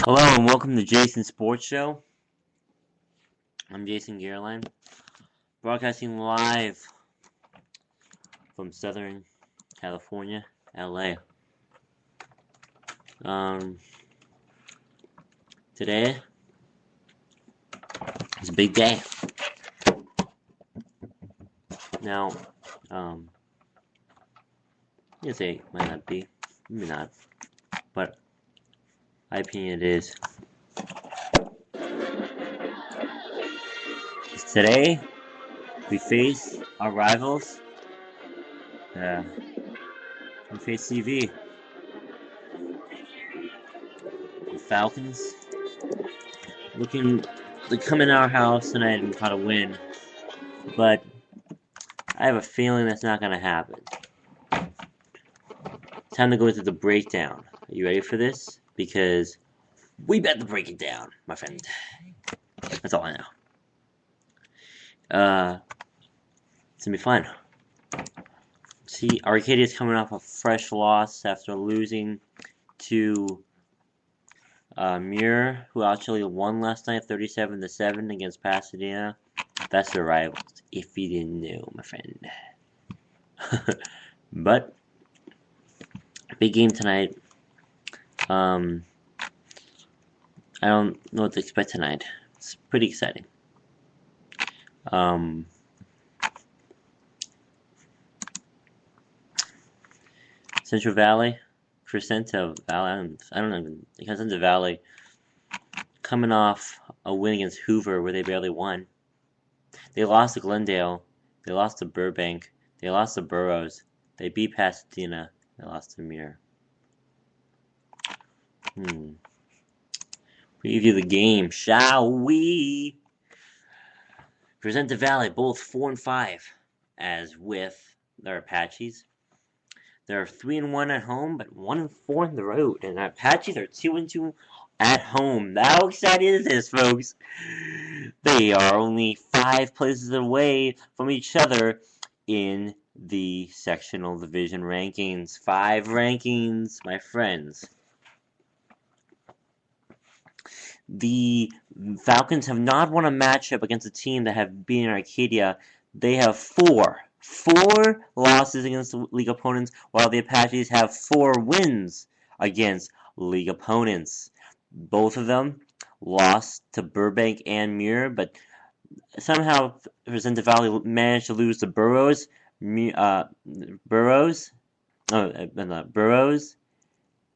Hello and welcome to Jason's Sports Show. I'm Jason Gerline, broadcasting live from Southern California, LA. Today is a big day. Now, you say it might not be, maybe not, but my opinion it is. Today, we face our rivals. We face CV. The Falcons looking to come in our house tonight and try to win, but I have a feeling that's not going to happen. Time to go into the breakdown. Are you ready for this? Because we better break it down, my friend. That's all I know. It's gonna be fun. See, Arcadia's coming off a fresh loss after losing to Muir, who actually won last night, 37-7 against Pasadena. That's their rivals, if you didn't know, my friend. But big game tonight. I don't know what to expect tonight. It's pretty exciting. Central Valley, Crescento Valley, I don't know, Crescento Valley, coming off a win against Hoover where they barely won. They lost to Glendale, they lost to Burbank, they lost to Burroughs, they beat Pasadena, they lost to Muir. Preview the game, shall we? Crescento Valley, both 4-5, as with their Apaches. They're 3-1 at home, but 1-4 on the road. And the Apaches are 2-2 at home. How exciting is this, folks? They are only 5 places away from each other in the sectional division rankings. 5 rankings, my friends. The Falcons have not won a matchup against a team that have been in Arcadia. They have 4 losses against league opponents, while the Apaches have 4 wins against league opponents. Both of them lost to Burbank and Muir, but somehow Crescento Valley managed to lose to Burroughs,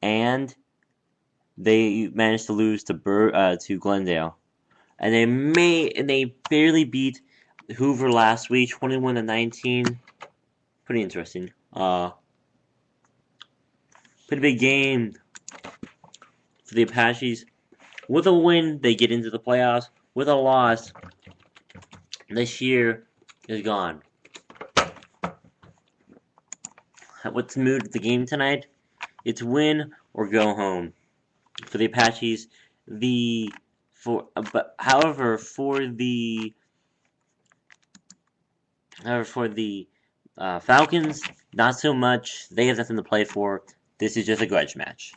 and they managed to lose to Glendale, and they barely beat Hoover last week, 21-19. Pretty interesting. Pretty big game for the Apaches. With a win, they get into the playoffs. With a loss, this year is gone. What's the mood of the game tonight? It's win or go home for the Apaches. However, for the Falcons, not so much. They have nothing to play for. This is just a grudge match.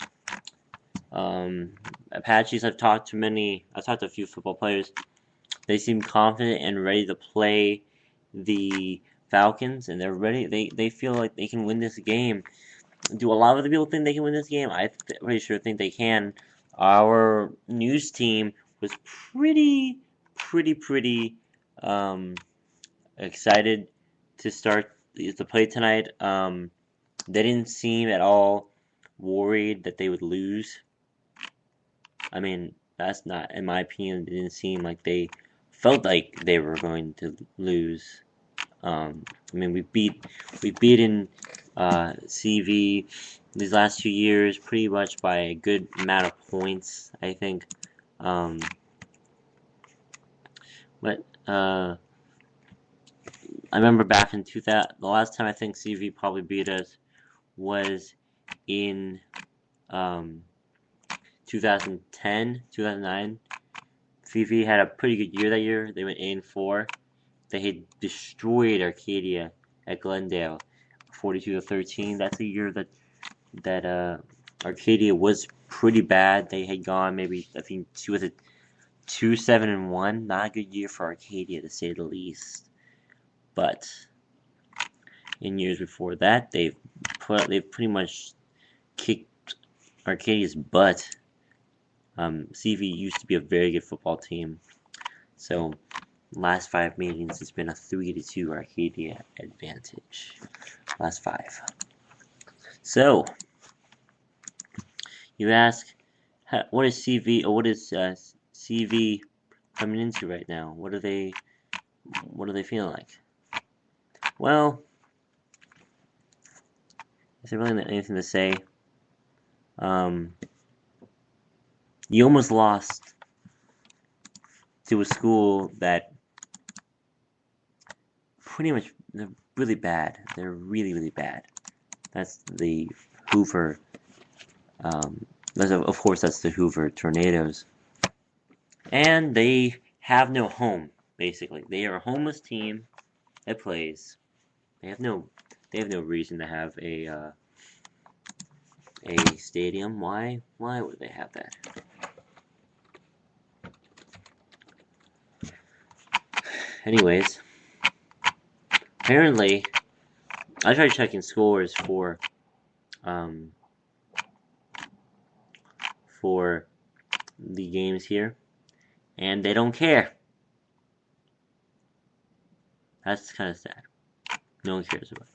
Apaches, I've talked to a few football players. They seem confident and ready to play the Falcons, and they're ready. They feel like they can win this game. Do a lot of the people think they can win this game? I'm pretty sure think they can. Our news team was pretty excited to play tonight. They didn't seem at all worried that they would lose. I mean, that's not, in my opinion, it didn't seem like they felt like they were going to lose. I mean, we've beaten CV these last 2 years pretty much by a good amount of points, I think. But I remember back in 2000, the last time I think CV probably beat us was in 2010, 2009. CV had a pretty good year that year. They went 8-4. They had destroyed Arcadia at Glendale, 42-13. That's a year that Arcadia was pretty bad. They had gone maybe, I think, 2-7-1. Not a good year for Arcadia, to say the least. But in years before that, they've pretty much kicked Arcadia's butt. CV used to be a very good football team. So, last 5 meetings, it's been a 3-2 Arcadia advantage. Last 5. So, you ask, what is CV, or what is CV coming into right now? What are they feeling like? Well, is there really anything to say? You almost lost to a school that pretty much, they're really bad. They're really, really bad. That's the Hoover. Of course, that's the Hoover Tornadoes. And they have no home, basically. They are a homeless team that plays. They have no reason to have a stadium. Why would they have that? Anyways, apparently, I tried checking scores for the games here, and they don't care. That's kind of sad. No one cares about it.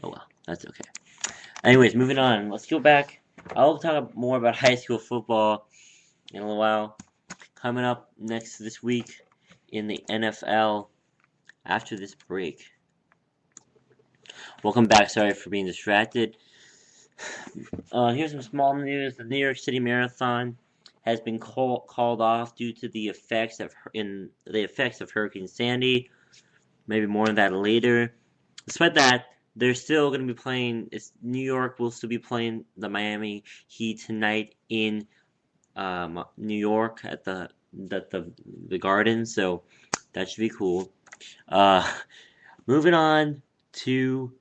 Oh well, that's okay. Anyways, moving on. Let's go back. I'll talk more about high school football in a little while. Coming up next this week in the NFL after this break. Welcome back. Sorry for being distracted. Here's some small news. The New York City Marathon has been called off due to the effects of Hurricane Sandy. Maybe more on that later. Despite that, they're still going to be playing. New York will still be playing the Miami Heat tonight in New York at the Garden. So that should be cool. Moving on to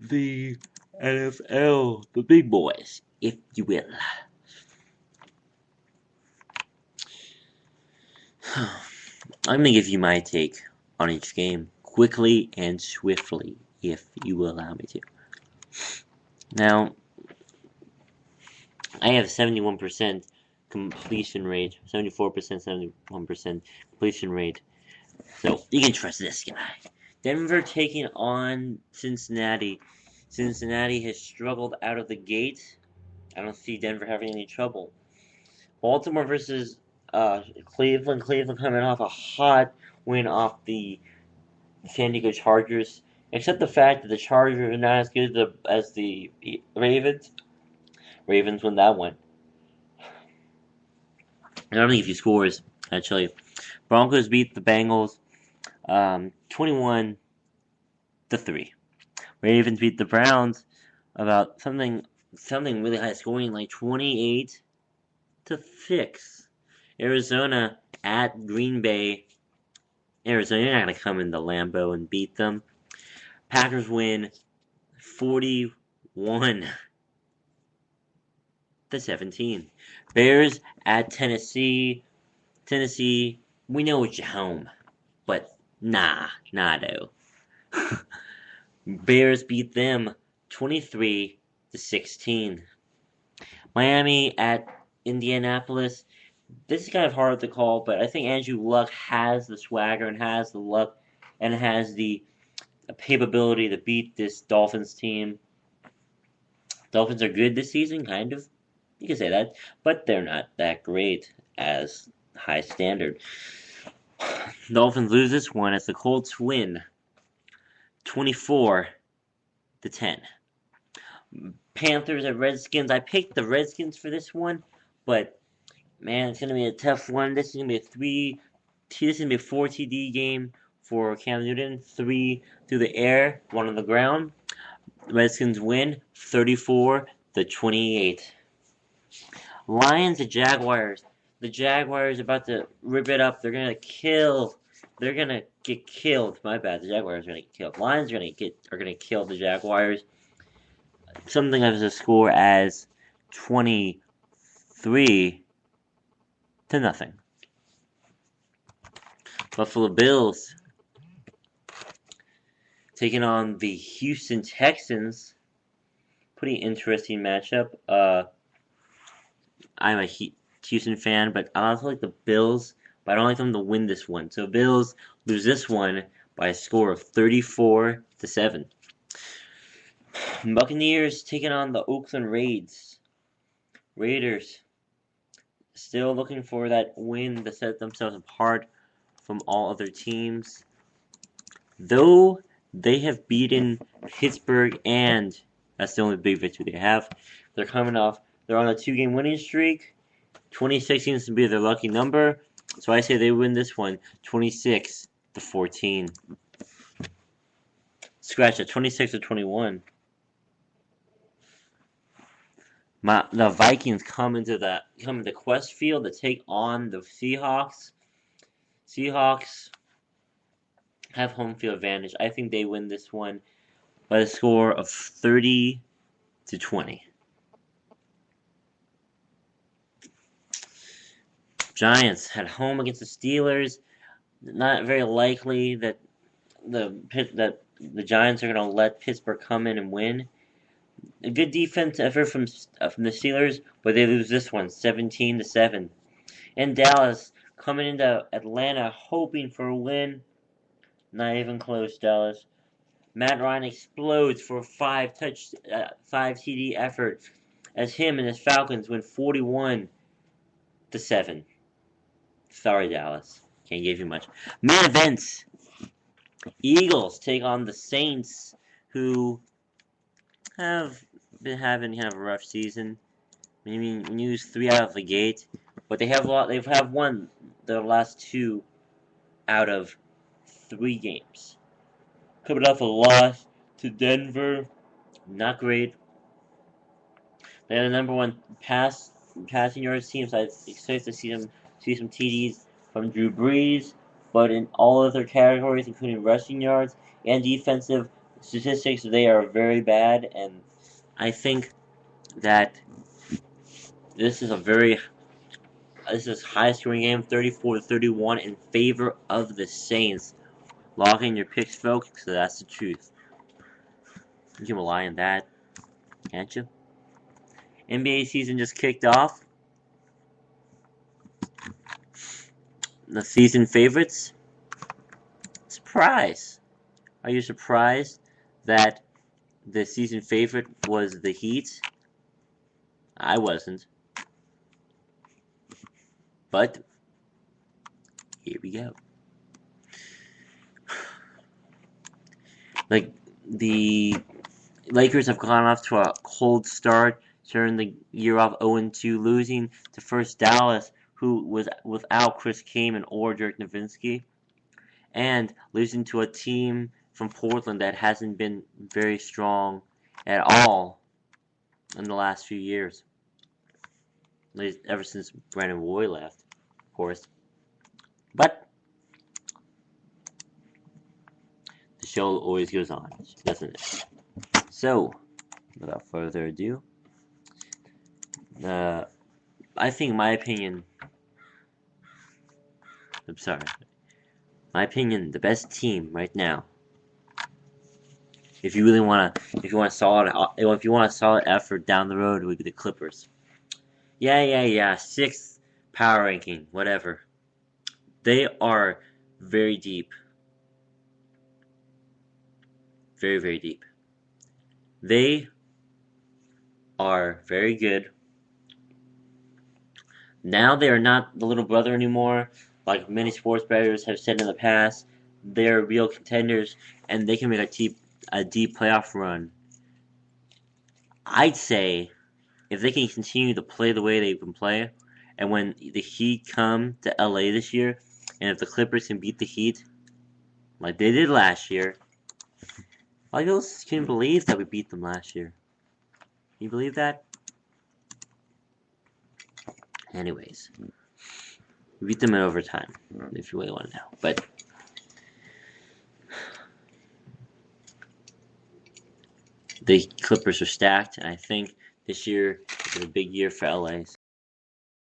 the NFL, the big boys, if you will. I'm going to give you my take on each game quickly and swiftly, if you will allow me to. Now, I have 71% completion rate, 74%, 71% completion rate. So, you can trust this guy. Denver taking on Cincinnati. Cincinnati has struggled out of the gate. I don't see Denver having any trouble. Baltimore versus Cleveland. Cleveland coming off a hot win off the San Diego Chargers. Except the fact that the Chargers are not as good as the Ravens. Ravens win that one. And I'm going to give you scores, actually. Broncos beat the Bengals 21-3. Ravens beat the Browns about something really high scoring, like 28-6. Arizona at Green Bay. Arizona, you're not going to come into Lambeau and beat them. Packers win 41-17. Bears at Tennessee. Tennessee, we know it's your home, but nah though. Bears beat them 23-16. Miami at Indianapolis. This is kind of hard to call, but I think Andrew Luck has the swagger and has the luck and has the capability to beat this Dolphins team. Dolphins are good this season, kind of. You can say that, but they're not that great as high standard. Dolphins lose this one as the Colts win 24-10. Panthers at Redskins. I picked the Redskins for this one, but man, it's gonna be a tough one. This is gonna be a 4 TD game for Cam Newton. 3 through the air, 1 on the ground. The Redskins win 34-28. Lions at Jaguars. The Jaguars are about to rip it up. They're gonna get killed. My bad. The Jaguars are gonna get killed. Lions are gonna kill the Jaguars. something as a score as 23-0. Buffalo Bills taking on the Houston Texans. Pretty interesting matchup. I'm a Houston fan, but I also like the Bills, but I don't like them to win this one. So Bills lose this one by a score of 34-7. Buccaneers taking on the Oakland Raiders still looking for that win to set themselves apart from all other teams. Though they have beaten Pittsburgh, and that's the only big victory they have. They're on a 2-game winning streak. 26 seems to be their lucky number, so I say they win this one 26-14. Scratch it, 26-21. The Vikings come into Quest Field to take on the Seahawks. Seahawks have home field advantage. I think they win this one by a score of 30-20. Giants at home against the Steelers. Not very likely that the Giants are going to let Pittsburgh come in and win. A good defense effort from the Steelers, but they lose this one 17-7. And Dallas coming into Atlanta hoping for a win. Not even close, Dallas. Matt Ryan explodes for a 5 TD effort as him and his Falcons win 41-7. Sorry, Dallas. Can't give you much. Main events. Eagles take on the Saints, who have been having kind of a rough season. I mean, when you lose 3 out of the gate, but they have won their last 2 out of 3 games. Coming off a loss to Denver, not great. They're the number 1 passing yards team, so I expect to see some TDs from Drew Brees. But in all other categories, including rushing yards and defensive statistics, they are very bad. And I think that this is a high-scoring game, 34-31 in favor of the Saints. Lock in your picks, folks, because that's the truth. You can rely on that, can't you? NBA season just kicked off. The season favorites. Surprise! Are you surprised that the season favorite was the Heat? I wasn't. But here we go. Like, the Lakers have gone off to a cold start, starting the year off 0-2, losing to first Dallas, who was without Chris Kaman or Dirk Nowitzki, and losing to a team from Portland that hasn't been very strong at all in the last few years. At least ever since Brandon Roy left, of course. But the show always goes on, doesn't it? So, without further ado, I think my opinion, the best team right now, if you want a solid effort down the road, would be the Clippers. Yeah, 6th power ranking, whatever. They are very deep. Very, very deep. They are very good. Now they are not the little brother anymore, like many sports bettors have said in the past. They're real contenders, and they can make a deep playoff run. I'd say if they can continue to play the way they've been playing, and when the Heat come to LA this year, and if the Clippers can beat the Heat like they did last year, I just can't believe that we beat them last year. Can you believe that? Anyways, we beat them in overtime, if you really want to know. But the Clippers are stacked, and I think this year is a big year for LA.